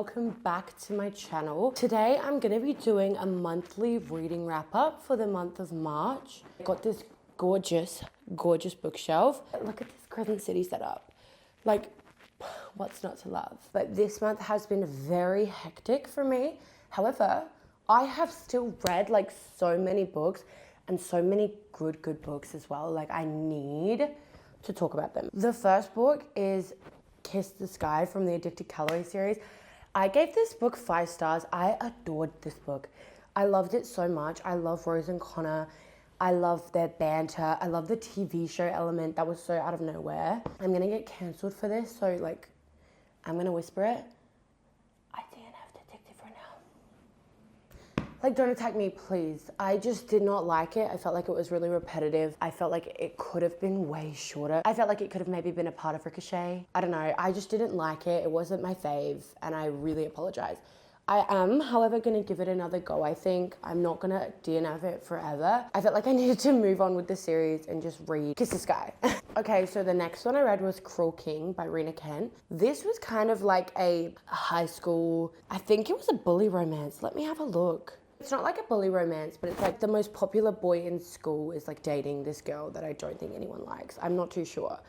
welcome back to my channel. Today I'm gonna be doing a monthly reading wrap up for the month of March. I got this gorgeous bookshelf. Look at this Crescent City setup. Like, what's not to love? But this month has been very hectic for me. However, I have still read like so many books and so many good books as well. Like, I need to talk about them. The first book is Kiss the Sky from the Addicted Calorie series. I gave this book 5 stars. I adored this book. I loved it so much. I love Rose and Connor. I love their banter. I love the TV show element that was so out of nowhere. I'm gonna get cancelled for this, so like, I'm gonna whisper it. I DNF'd Addicted for now. Like, don't attack me, please. I just did not like it. I felt like it was really repetitive. I felt like it could have been way shorter. I felt like it could have maybe been a part of Ricochet. I don't know. I just didn't like it. It wasn't my fave, and I really apologize. I am, however, going to give it another go, I think. I'm not going to DNF it forever. I felt like I needed to move on with the series and just read Kiss the Sky. Okay, so the next one I read was Cruel King by Rena Kent. This was kind of like a high school, I think it was a bully romance. Let me have a look. It's not like a bully romance, but it's like the most popular boy in school is like dating this girl that I don't think anyone likes. I'm not too sure.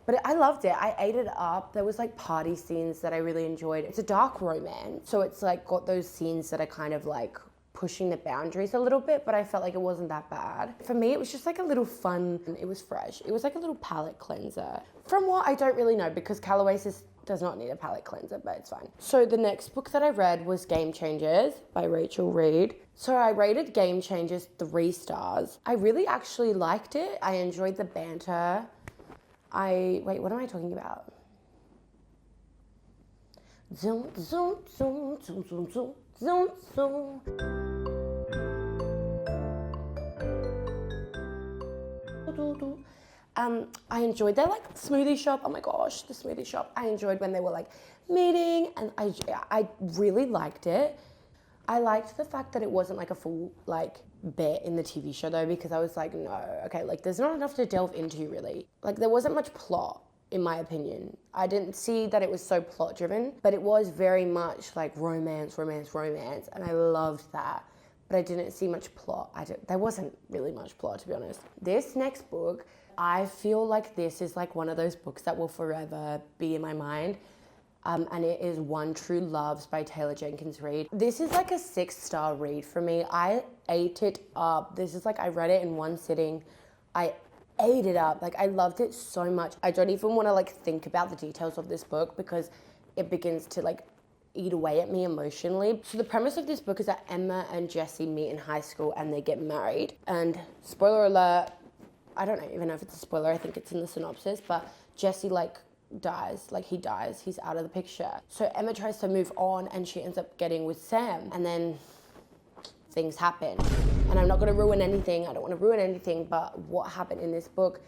But I loved it. I ate it up. There was like party scenes that I really enjoyed. It's a dark romance. So it's like got those scenes that are kind of like pushing the boundaries a little bit, but I felt like it wasn't that bad. For me, it was just like a little fun. It was fresh. It was like a little palette cleanser. From what I don't really know, because Callaway does not need a palette cleanser, but it's fine. So the next book that I read was Game Changers by Rachel Reed. So I rated Game Changers 3 stars. I really actually liked it. I enjoyed the banter. Wait, what am I talking about? Zoom, zoom, zoom, zoom, zoom, zoom, zoom, zoom. I enjoyed their like smoothie shop. Oh my gosh, the smoothie shop. I enjoyed when they were like meeting, and I really liked it. I liked the fact that it wasn't like a full like bit in the TV show though, because I was like, no, okay, like there's not enough to delve into really. Like there wasn't much plot, in my opinion. I didn't see that it was so plot driven, but it was very much like romance, and I loved that. But I didn't see much plot. There wasn't really much plot, to be honest. This next book, I feel like this is like one of those books that will forever be in my mind. And it is One True Loves by Taylor Jenkins Reid. This is like a 6-star read for me. I ate it up. This is like, I read it in one sitting. I ate it up. Like, I loved it so much. I don't even want to like think about the details of this book because it begins to like eat away at me emotionally. So the premise of this book is that Emma and Jesse meet in high school and they get married. And spoiler alert, I don't even know if it's a spoiler. I think it's in the synopsis, but Jesse dies, he dies, he's out of the picture. So Emma tries to move on and she ends up getting with Sam, and then things happen. And I'm not gonna ruin anything, I don't wanna ruin anything, but what happened in this book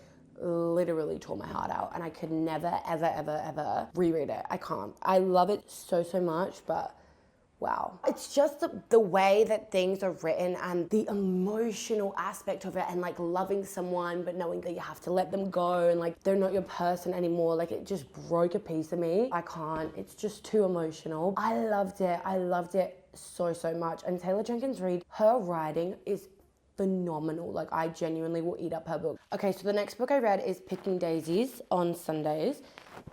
literally tore my heart out, and I could never, ever reread it. I can't. I love it so much, but wow. It's just the way that things are written and the emotional aspect of it, and like loving someone but knowing that you have to let them go and like they're not your person anymore. Like, it just broke a piece of me. I can't. It's just too emotional. I loved it. I loved it so much. And Taylor Jenkins Reid, her writing is phenomenal. Like, I genuinely will eat up her book. Okay, so the next book I read is Picking Daisies on Sundays.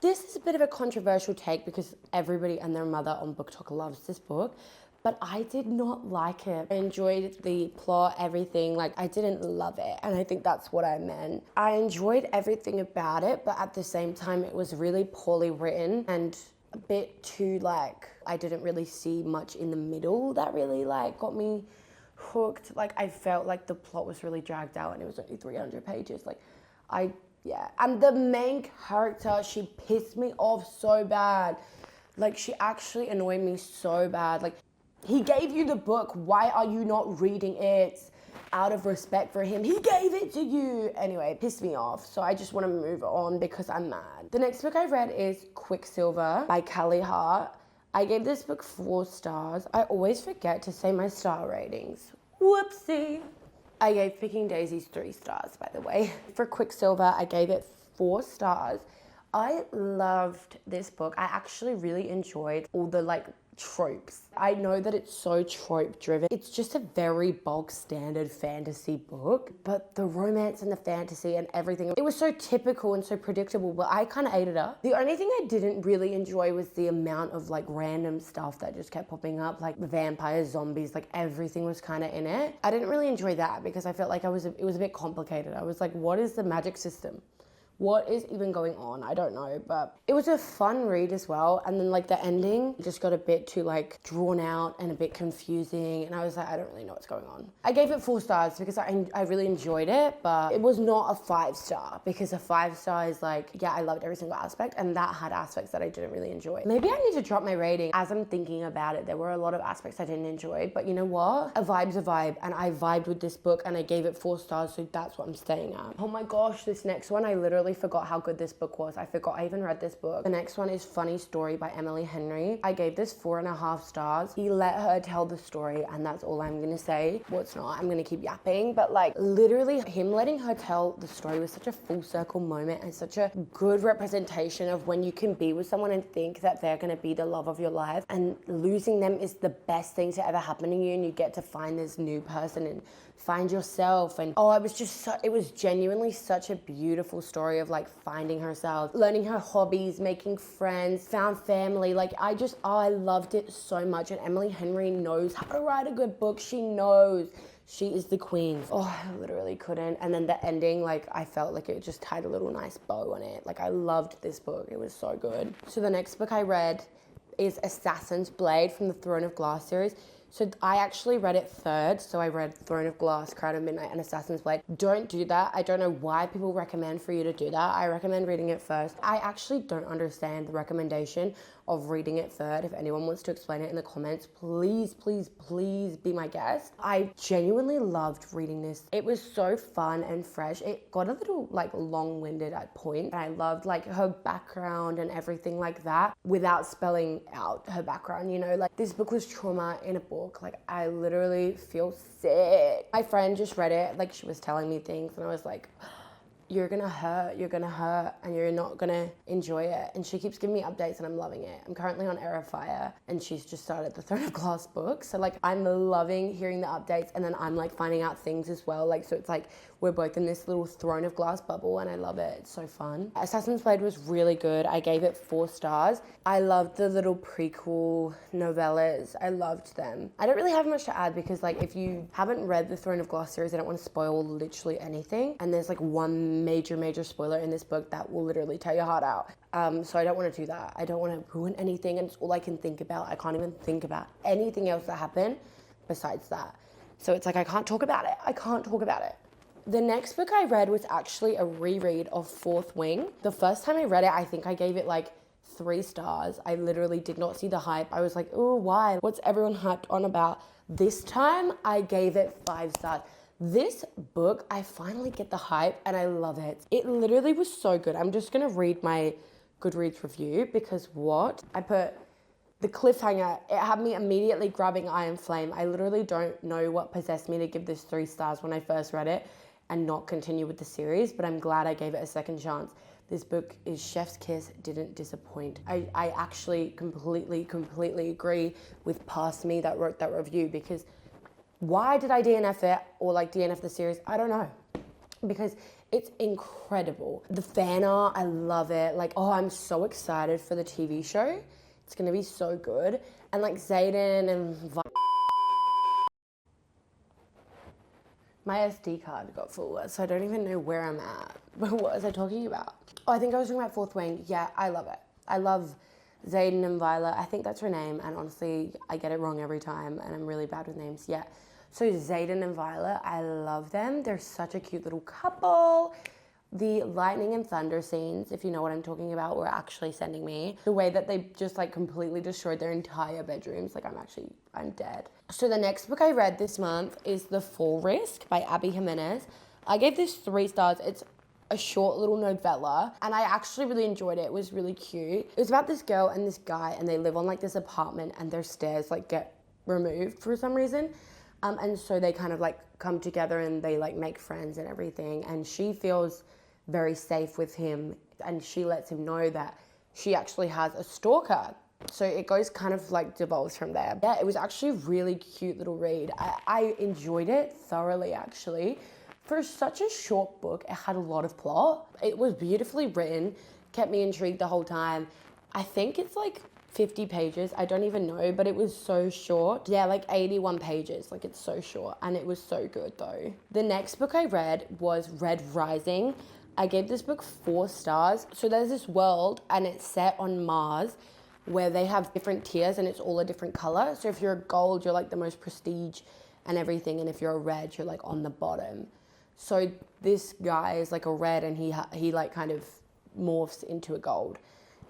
This is a bit of a controversial take because everybody and their mother on BookTok loves this book, but I did not like it. I enjoyed the plot, everything. Like, I didn't love it, and I think that's what I meant. I enjoyed everything about it, but at the same time, it was really poorly written and a bit too like, I didn't really see much in the middle that really like got me hooked. Like, I felt like the plot was really dragged out and it was only 300 pages. Like, yeah. And the main character, she pissed me off so bad. Like, she actually annoyed me so bad. Like, he gave you the book. Why are you not reading it? Out of respect for him, he gave it to you. Anyway, it pissed me off. So I just want to move on because I'm mad. The next book I read is Quicksilver by Callie Hart. I gave this book 4 stars. I always forget to say my star ratings. Whoopsie. I gave Picking Daisies 3 stars, by the way. For Quicksilver, I gave it 4 stars. I loved this book. I actually really enjoyed all the like tropes. I know that it's so trope driven. It's just a very bog standard fantasy book, but the romance and the fantasy and everything, it was so typical and so predictable, but I kind of ate it up. The only thing I didn't really enjoy was the amount of like random stuff that just kept popping up, like vampires, zombies, like everything was kind of in it. I didn't really enjoy that because I felt like it was a bit complicated. I was like, what is the magic system? What is even going on? I don't know, but it was a fun read as well. And then like the ending just got a bit too like drawn out and a bit confusing. And I was like, I don't really know what's going on. I gave it 4 stars because I really enjoyed it, but it was not a 5-star because a 5-star is like, yeah, I loved every single aspect, and that had aspects that I didn't really enjoy. Maybe I need to drop my rating. As I'm thinking about it, there were a lot of aspects I didn't enjoy, but you know what? A vibe's a vibe, and I vibed with this book and I gave it 4 stars, so that's what I'm staying at. Oh my gosh, this next one, I literally forgot how good this book was. I forgot I even read this book. The next one is Funny Story by Emily Henry. I gave this 4.5 stars. He let her tell the story, and that's all I'm gonna say. Well, it's not, I'm gonna keep yapping, but like literally him letting her tell the story was such a full circle moment and such a good representation of when you can be with someone and think that they're gonna be the love of your life, and losing them is the best thing to ever happen to you, and you get to find this new person and find yourself. And oh, it was just it was genuinely such a beautiful story of like finding herself, learning her hobbies, making friends, found family. Like I loved it so much. And Emily Henry knows how to write a good book. She knows. She is the queen. Oh, I literally couldn't. And then the ending, like I felt like it just tied a little nice bow on it. Like I loved this book. It was so good. So the next book I read is Assassin's Blade from the Throne of Glass series. So I actually read it third. So I read Throne of Glass, Crown of Midnight, and Assassin's Blade. Don't do that. I don't know why people recommend for you to do that. I recommend reading it first. I actually don't understand the recommendation of reading it third. If anyone wants to explain it in the comments, please, please, please be my guest. I genuinely loved reading this. It was so fun and fresh. It got a little like long-winded at points. And I loved like her background and everything like that without spelling out her background, you know, like this book was trauma in a book. Like I literally feel sick. My friend just read it, like she was telling me things and I was like, you're gonna hurt, and you're not gonna enjoy it. And she keeps giving me updates and I'm loving it. I'm currently on Air of Fire and she's just started the Throne of Glass book. So like I'm loving hearing the updates, and then I'm like finding out things as well. Like, so it's like we're both in this little Throne of Glass bubble and I love it. It's so fun. Assassin's Blade was really good. I gave it 4 stars. I loved the little prequel novellas. I loved them. I don't really have much to add because like if you haven't read the Throne of Glass series, I don't want to spoil literally anything. And there's like one major spoiler in this book that will literally tear your heart out. So I don't want to do that. I don't want to ruin anything, and it's all I can think about. I can't even think about anything else that happened besides that. So it's like I can't talk about it. The next book I read was actually a reread of Fourth Wing. The first time I read it, I think I gave it like 3 stars. I literally did not see the hype. I was like, oh, why? What's everyone hyped on about? This time I gave it 5 stars. This book, I finally get the hype and I love it. It literally was so good. I'm just gonna read my Goodreads review because what? I put the cliffhanger, it had me immediately grabbing Iron Flame. I literally don't know what possessed me to give this 3 stars when I first read it and not continue with the series, but I'm glad I gave it a second chance. This book is Chef's Kiss, didn't disappoint. I actually completely agree with Past Me that wrote that review, because why did I DNF it or like DNF the series? I don't know, because it's incredible. The fan art, I love it. Like, oh, I'm so excited for the TV show. It's gonna be so good. And like Zayden and my SD card got full, so I don't even know where I'm at. But what was I talking about? Oh, I think I was talking about Fourth Wing. Yeah, I love it. I love Zayden and Violet. I think that's her name, and honestly, I get it wrong every time, and I'm really bad with names. Yeah. So Zayden and Violet, I love them. They're such a cute little couple. The lightning and thunder scenes, if you know what I'm talking about, were actually sending me. The way that they just like completely destroyed their entire bedrooms, like I'm dead. So the next book I read this month is The Fall Risk by Abby Jimenez. I gave this 3 stars. It's a short little novella and I actually really enjoyed it. It was really cute. It was about this girl and this guy, and they live on like this apartment and their stairs like get removed for some reason. And so they kind of like come together and they like make friends and everything. And she feels very safe with him, and she lets him know that she actually has a stalker So it goes kind of like devolves from there. Yeah, it was actually a really cute little read. I enjoyed it thoroughly, actually. For such a short book, it had a lot of plot. It was beautifully written, kept me intrigued the whole time. I think it's like 50 pages, I don't even know, but it was so short. Yeah, like 81 pages, like it's so short, and it was so good though. The next book I read was Red Rising. I gave this book 4 stars. So there's this world, and it's set on Mars, where they have different tiers, and it's all a different color. So if you're a gold, you're like the most prestige and everything, and if you're a red, you're like on the bottom. So this guy is like a red, and he like kind of morphs into a gold.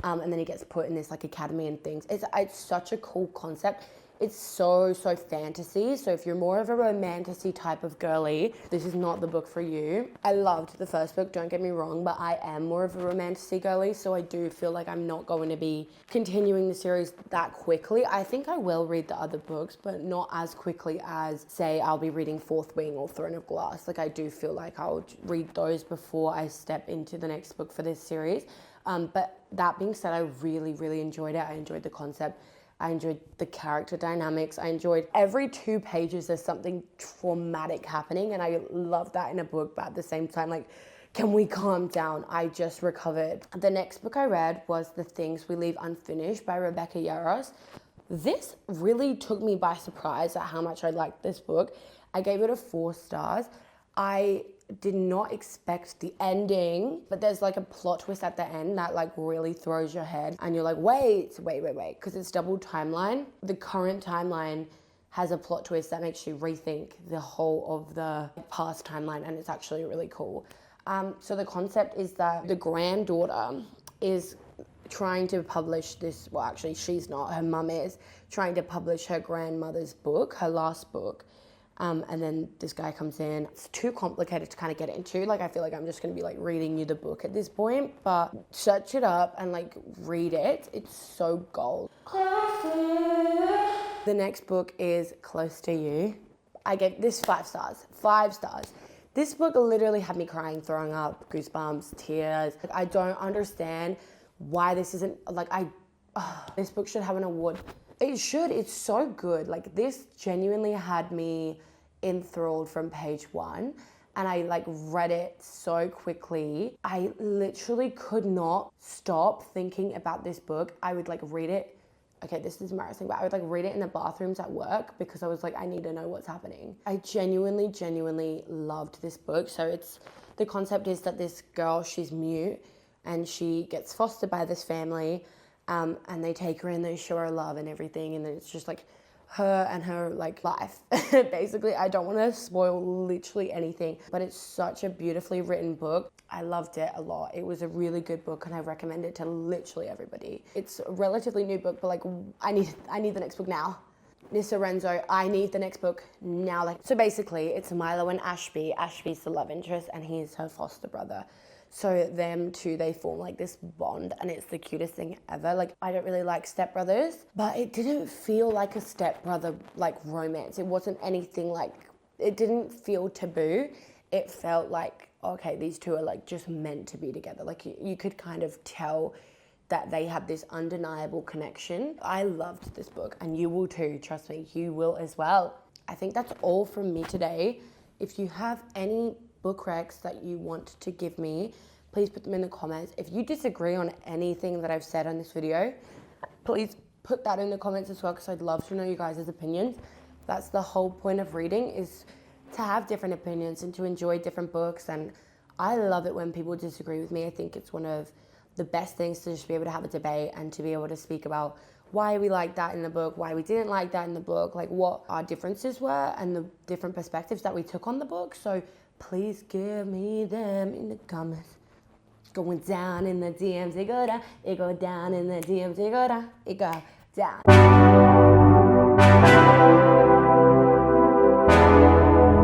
And then he gets put in this like academy and things. It's such a cool concept. It's so fantasy. So if you're more of a romantasy type of girly, this is not the book for you. I loved the first book, don't get me wrong, but I am more of a romantasy girly, so I do feel like I'm not going to be continuing the series that quickly. I think I will read the other books, but not as quickly as, say, I'll be reading Fourth Wing or Throne of Glass. Like I do feel like I'll read those before I step into the next book for this series. But that being said, I really enjoyed it. I enjoyed the concept. I enjoyed the character dynamics. I enjoyed every 2 pages there's something traumatic happening, and I love that in a book, but at the same time, like, can we calm down? I just recovered. The next book I read was The Things We Leave Unfinished by Rebecca Yarros. This really took me by surprise at how much I liked this book. I gave it a 4 stars. I did not expect the ending, but there's like a plot twist at the end that like really throws your head, and you're like, wait, because it's double timeline. The current timeline has a plot twist that makes you rethink the whole of the past timeline, and it's actually really cool. So the concept is that the granddaughter is trying to publish this, well actually she's not, her mum is trying to publish her grandmother's book, her last book. And then this guy comes in. It's too complicated to kind of get into. Like, I feel like I'm just going to be like reading you the book at this point, but search it up and like read it. It's so gold. The next book is Close to You. I gave this 5 stars. 5 stars. This book literally had me crying, throwing up, goosebumps, tears. Like, I don't understand why this isn't like this book should have an award. It should. It's so good. Like, this genuinely had me enthralled from page 1, and I like read it so quickly. I literally could not stop thinking about this book. I would like read it. Okay, this is embarrassing, but I would like read it in the bathrooms at work because I was like, I need to know what's happening. I genuinely loved this book. So the concept is that this girl, she's mute, and she gets fostered by this family, and they take her in, they show her love and everything, and then it's just like her and her like life. Basically, I don't want to spoil literally anything, but it's such a beautifully written book. I loved it a lot. It was a really good book, and I recommend it to literally everybody. It's a relatively new book, but like I need the next book now. Nissa Renzo, I need the next book now. Like, so basically, it's Milo and Ashby. Ashby's the love interest, and he's her foster brother. So them two, they form like this bond, and it's the cutest thing ever. Like, I don't really like stepbrothers, but it didn't feel like a stepbrother like romance. It wasn't anything like, it didn't feel taboo. It felt like, okay, these two are like just meant to be together. Like you could kind of tell that they have this undeniable connection. I loved this book, and you will too. Trust me, you will as well. I think that's all from me today. If you have any book recs that you want to give me, please put them in the comments. If you disagree on anything that I've said on this video, please put that in the comments as well, because I'd love to know you guys' opinions. That's the whole point of reading, is to have different opinions and to enjoy different books. And I love it when people disagree with me. I think it's one of the best things to just be able to have a debate and to be able to speak about why we like that in the book, why we didn't like that in the book, like what our differences were and the different perspectives that we took on the book. So please give me them in the comments. Going down in the DMs, it go down in the DMs, it go down.